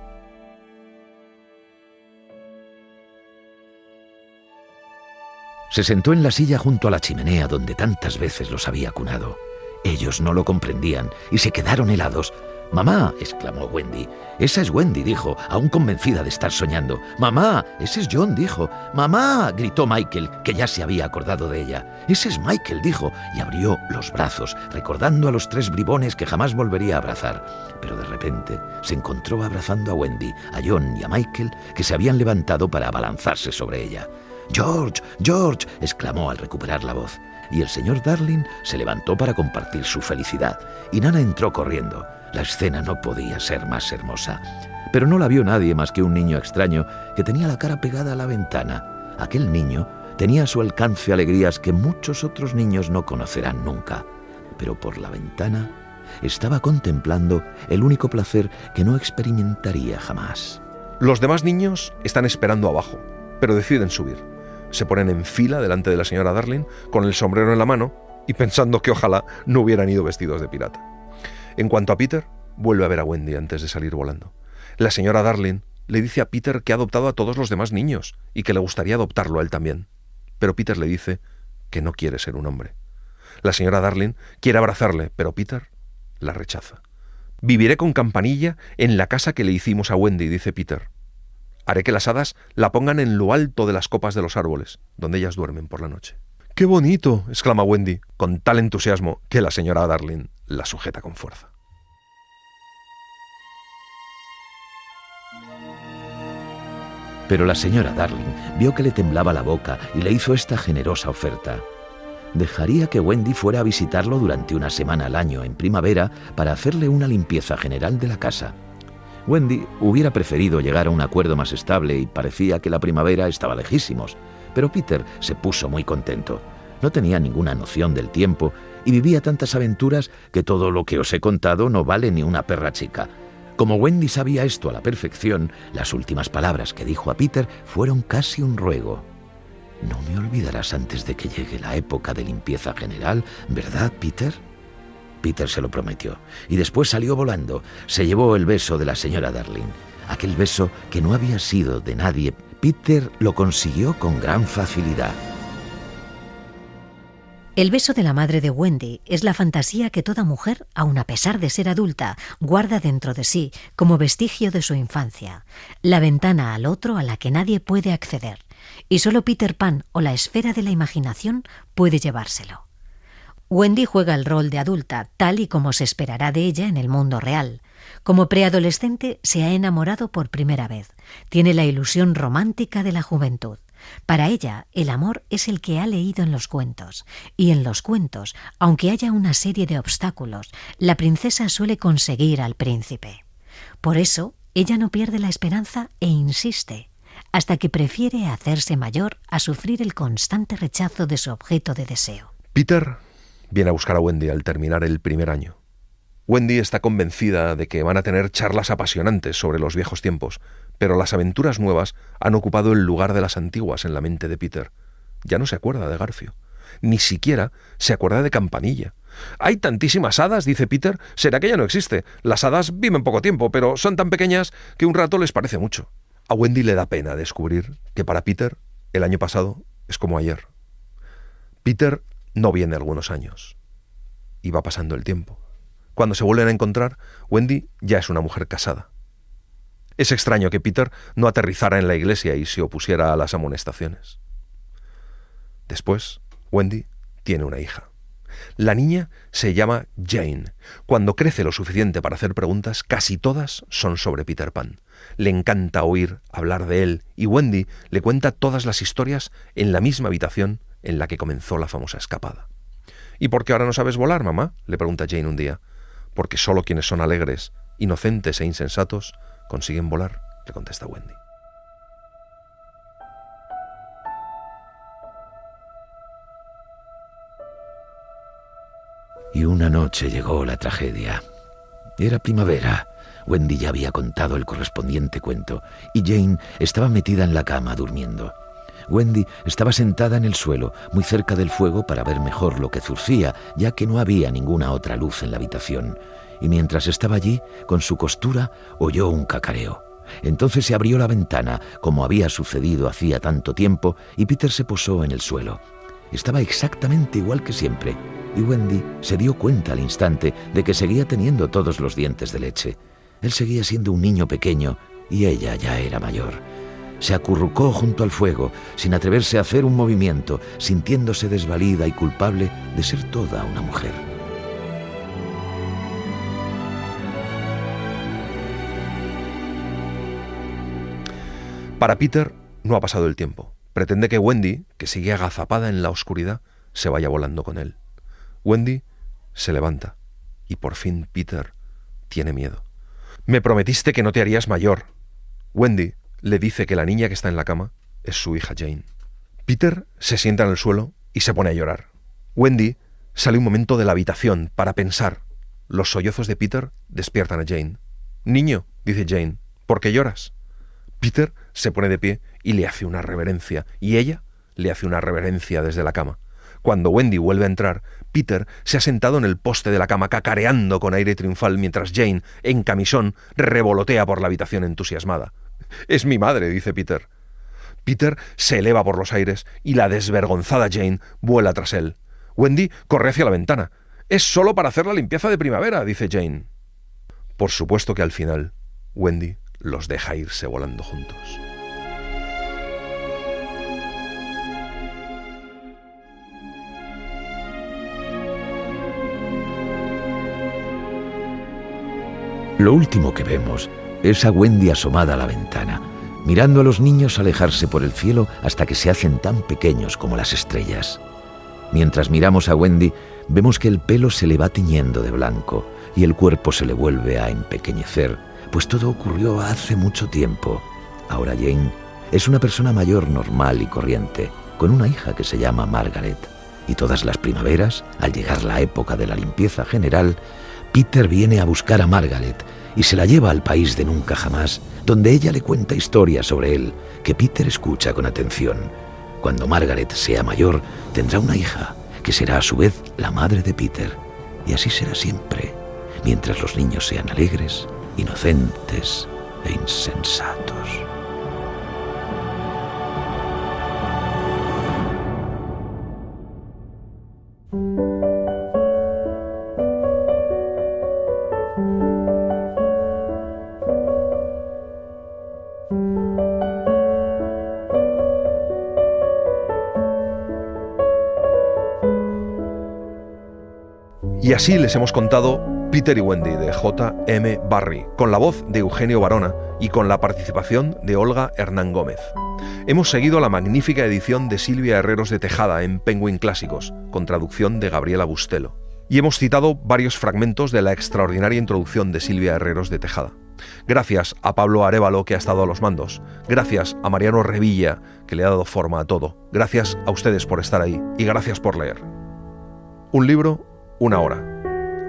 Se sentó en la silla junto a la chimenea donde tantas veces los había cunado. Ellos no lo comprendían y se quedaron helados. «¡Mamá!», exclamó Wendy. «Esa es Wendy», dijo, aún convencida de estar soñando. «¡Mamá! Ese es John», dijo. «¡Mamá!», gritó Michael, que ya se había acordado de ella. «Ese es Michael», dijo, y abrió los brazos, recordando a los tres bribones que jamás volvería a abrazar. Pero de repente se encontró abrazando a Wendy, a John y a Michael, que se habían levantado para abalanzarse sobre ella. «¡George! ¡George!», exclamó al recuperar la voz. Y el señor Darling se levantó para compartir su felicidad, y Nana entró corriendo. La escena no podía ser más hermosa. Pero no la vio nadie más que un niño extraño que tenía la cara pegada a la ventana. Aquel niño tenía a su alcance alegrías que muchos otros niños no conocerán nunca. Pero por la ventana estaba contemplando el único placer que no experimentaría jamás. Los demás niños están esperando abajo, pero deciden subir. Se ponen en fila delante de la señora Darling con el sombrero en la mano y pensando que ojalá no hubieran ido vestidos de pirata. En cuanto a Peter, vuelve a ver a Wendy antes de salir volando. La señora Darling le dice a Peter que ha adoptado a todos los demás niños y que le gustaría adoptarlo a él también. Pero Peter le dice que no quiere ser un hombre. La señora Darling quiere abrazarle, pero Peter la rechaza. Viviré con Campanilla en la casa que le hicimos a Wendy, dice Peter. Haré que las hadas la pongan en lo alto de las copas de los árboles, donde ellas duermen por la noche. ¡Qué bonito!, exclama Wendy, con tal entusiasmo que la señora Darling la sujeta con fuerza. Pero la señora Darling vio que le temblaba la boca y le hizo esta generosa oferta. Dejaría que Wendy fuera a visitarlo durante una semana al año en primavera para hacerle una limpieza general de la casa. Wendy hubiera preferido llegar a un acuerdo más estable y parecía que la primavera estaba lejísimos, pero Peter se puso muy contento. No tenía ninguna noción del tiempo y vivía tantas aventuras que todo lo que os he contado no vale ni una perra chica. Como Wendy sabía esto a la perfección, las últimas palabras que dijo a Peter fueron casi un ruego. «No me olvidarás antes de que llegue la época de limpieza general, ¿verdad, Peter?» Peter se lo prometió, y después salió volando. Se llevó el beso de la señora Darling. Aquel beso que no había sido de nadie, Peter lo consiguió con gran facilidad. El beso de la madre de Wendy es la fantasía que toda mujer, aun a pesar de ser adulta, guarda dentro de sí como vestigio de su infancia, la ventana al otro a la que nadie puede acceder, y solo Peter Pan o la esfera de la imaginación puede llevárselo. Wendy juega el rol de adulta, tal y como se esperará de ella en el mundo real. Como preadolescente se ha enamorado por primera vez. Tiene la ilusión romántica de la juventud. Para ella, el amor es el que ha leído en los cuentos. Y en los cuentos, aunque haya una serie de obstáculos, la princesa suele conseguir al príncipe. Por eso, ella no pierde la esperanza e insiste, hasta que prefiere hacerse mayor a sufrir el constante rechazo de su objeto de deseo. Peter viene a buscar a Wendy al terminar el primer año. Wendy está convencida de que van a tener charlas apasionantes sobre los viejos tiempos, pero las aventuras nuevas han ocupado el lugar de las antiguas en la mente de Peter. Ya no se acuerda de Garfio. Ni siquiera se acuerda de Campanilla. «Hay tantísimas hadas», dice Peter, «será que ya no existe. Las hadas viven poco tiempo, pero son tan pequeñas que un rato les parece mucho». A Wendy le da pena descubrir que para Peter el año pasado es como ayer. Peter no viene algunos años. Y va pasando el tiempo. Cuando se vuelven a encontrar, Wendy ya es una mujer casada. Es extraño que Peter no aterrizara en la iglesia y se opusiera a las amonestaciones. Después, Wendy tiene una hija. La niña se llama Jane. Cuando crece lo suficiente para hacer preguntas, casi todas son sobre Peter Pan. Le encanta oír hablar de él y Wendy le cuenta todas las historias en la misma habitación en la que comenzó la famosa escapada. «¿Y por qué ahora no sabes volar, mamá?», le pregunta Jane un día. «Porque solo quienes son alegres, inocentes e insensatos consiguen volar», le contesta Wendy. Y una noche llegó la tragedia. Era primavera. Wendy ya había contado el correspondiente cuento y Jane estaba metida en la cama durmiendo. Wendy estaba sentada en el suelo, muy cerca del fuego para ver mejor lo que zurcía, ya que no había ninguna otra luz en la habitación. Y mientras estaba allí, con su costura, oyó un cacareo. Entonces se abrió la ventana, como había sucedido hacía tanto tiempo, y Peter se posó en el suelo. Estaba exactamente igual que siempre, y Wendy se dio cuenta al instante de que seguía teniendo todos los dientes de leche. Él seguía siendo un niño pequeño, y ella ya era mayor. Se acurrucó junto al fuego, sin atreverse a hacer un movimiento, sintiéndose desvalida y culpable de ser toda una mujer. Para Peter no ha pasado el tiempo. Pretende que Wendy, que sigue agazapada en la oscuridad, se vaya volando con él. Wendy se levanta y por fin Peter tiene miedo. «Me prometiste que no te harías mayor». Wendy le dice que la niña que está en la cama es su hija Jane. Peter se sienta en el suelo y se pone a llorar. Wendy sale un momento de la habitación para pensar Los sollozos de Peter despiertan a Jane. «Niño», dice Jane, «¿por qué lloras?». Peter se pone de pie y le hace una reverencia, y ella le hace una reverencia desde la cama. Cuando Wendy vuelve a entrar, Peter se ha sentado en el poste de la cama cacareando con aire triunfal mientras Jane, en camisón, revolotea por la habitación entusiasmada. «Es mi madre», dice Peter. Peter se eleva por los aires y la desvergonzada Jane vuela tras él. Wendy corre hacia la ventana. «Es solo para hacer la limpieza de primavera», dice Jane. Por supuesto que al final, Wendy los deja irse volando juntos. Lo último que vemos es a Wendy asomada a la ventana, mirando a los niños alejarse por el cielo hasta que se hacen tan pequeños como las estrellas. Mientras miramos a Wendy, vemos que el pelo se le va tiñendo de blanco y el cuerpo se le vuelve a empequeñecer, pues todo ocurrió hace mucho tiempo. Ahora Jane es una persona mayor, normal y corriente, con una hija que se llama Margaret. Y todas las primaveras, al llegar la época de la limpieza general, Peter viene a buscar a Margaret y se la lleva al país de nunca jamás, donde ella le cuenta historias sobre él, que Peter escucha con atención. Cuando Margaret sea mayor, tendrá una hija, que será a su vez la madre de Peter. Y así será siempre, mientras los niños sean alegres, inocentes e insensatos. Y así les hemos contado Peter y Wendy de J.M. Barrie, con la voz de Eugenio Barona y con la participación de Olga Hernán Gómez. Hemos seguido la magnífica edición de Silvia Herreros de Tejada en Penguin Clásicos, con traducción de Gabriela Bustelo. Y hemos citado varios fragmentos de la extraordinaria introducción de Silvia Herreros de Tejada. Gracias a Pablo Arévalo, que ha estado a los mandos. Gracias a Mariano Revilla, que le ha dado forma a todo. Gracias a ustedes por estar ahí y gracias por leer. Un libro, una hora,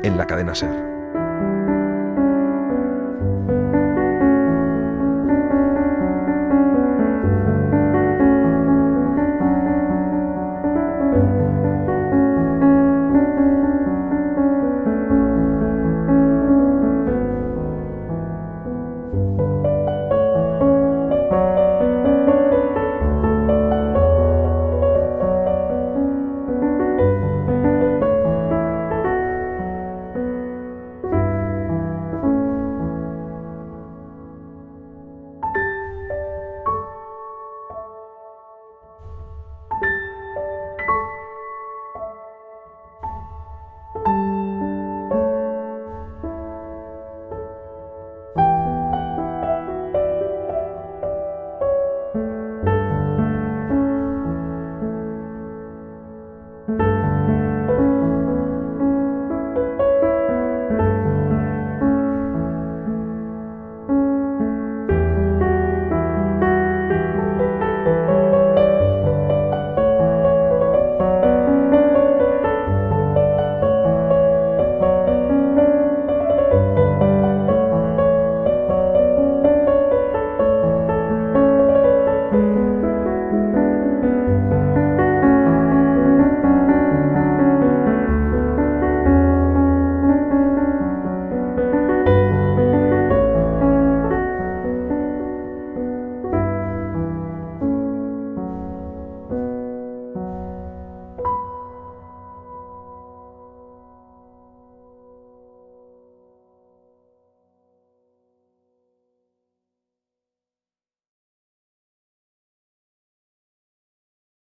en la cadena SER.